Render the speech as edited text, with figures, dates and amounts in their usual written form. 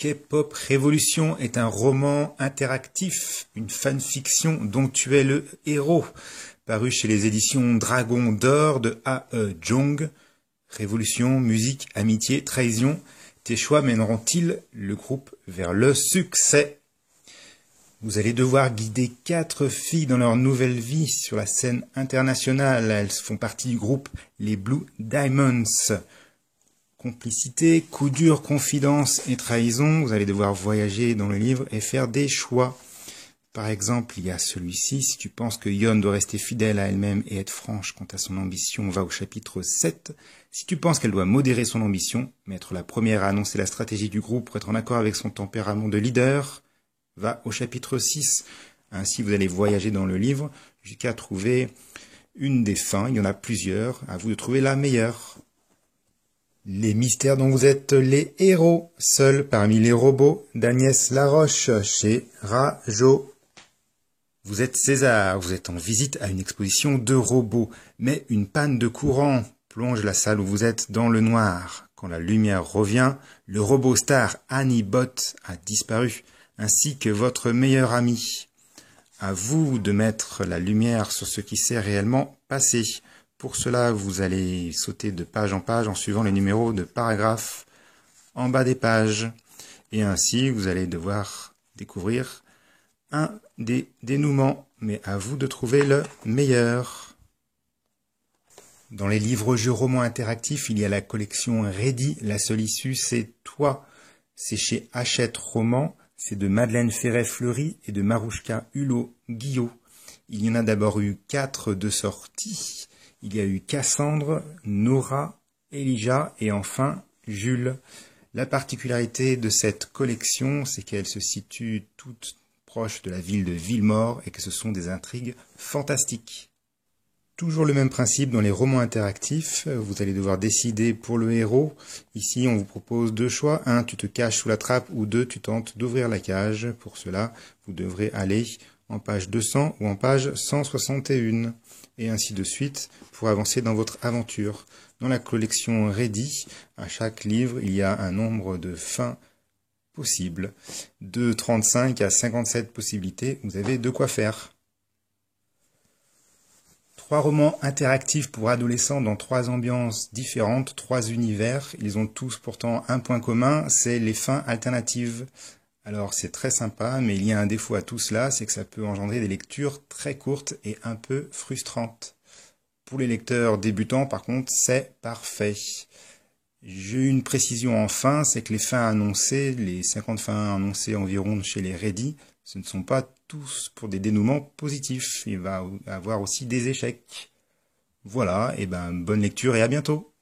K-Pop Révolution est un roman interactif, une fanfiction dont tu es le héros, paru chez les éditions Dragon d'Or de A.E. Jong. Révolution, musique, amitié, trahison, tes choix mèneront-ils le groupe vers le succès? Vous allez devoir guider 4 filles dans leur nouvelle vie sur la scène internationale. Elles font partie du groupe les Blue Diamonds. Complicité, coup dur, confidence et trahison. Vous allez devoir voyager dans le livre et faire des choix. Par exemple, il y a celui-ci. Si tu penses que Yeon doit rester fidèle à elle-même et être franche quant à son ambition, va au chapitre 7. Si tu penses qu'elle doit modérer son ambition, mais être la première à annoncer la stratégie du groupe pour être en accord avec son tempérament de leader, va au chapitre 6. Ainsi, vous allez voyager dans le livre jusqu'à trouver une des fins. Il y en a plusieurs. À vous de trouver la meilleure. Les mystères dont vous êtes les héros, seuls parmi les robots d'Agnès Laroche chez Rajo. Vous êtes César, vous êtes en visite à une exposition de robots, mais une panne de courant plonge la salle où vous êtes dans le noir. Quand la lumière revient, le robot star Annie Bot a disparu, ainsi que votre meilleur ami. À vous de mettre la lumière sur ce qui s'est réellement passé. Pour cela, vous allez sauter de page en page en suivant les numéros de paragraphes en bas des pages. Et ainsi, vous allez devoir découvrir un des dénouements. Mais à vous de trouver le meilleur. Dans les livres-jeux romans interactifs, il y a la collection Ready. La seule issue, c'est toi. C'est chez Hachette Romans. C'est de Madeleine Ferret-Fleury et de Marouchka Hulot-Guillot. Il y en a d'abord eu 4 de sortie. Il y a eu Cassandre, Nora, Elijah et enfin Jules. La particularité de cette collection, c'est qu'elle se situe toute proche de la ville de Villemort et que ce sont des intrigues fantastiques. Toujours le même principe dans les romans interactifs, vous allez devoir décider pour le héros. Ici, on vous propose 2 choix. 1, tu te caches sous la trappe ou 2, tu tentes d'ouvrir la cage. Pour cela, vous devrez aller en page 200 ou en page 161. Et ainsi de suite pour avancer dans votre aventure. Dans la collection Ready, à chaque livre, il y a un nombre de fins possibles. De 35 à 57 possibilités, vous avez de quoi faire. 3 romans interactifs pour adolescents dans 3 ambiances différentes, 3 univers. Ils ont tous pourtant un point commun, c'est les fins alternatives. Alors c'est très sympa, mais il y a un défaut à tout cela, c'est que ça peut engendrer des lectures très courtes et un peu frustrantes. Pour les lecteurs débutants, par contre, c'est parfait. J'ai une précision en fin, c'est que les fins annoncées, les 50 fins annoncées environ chez les Ready, ce ne sont pas tous pour des dénouements positifs. Il va y avoir aussi des échecs. Voilà, et bonne lecture et à bientôt.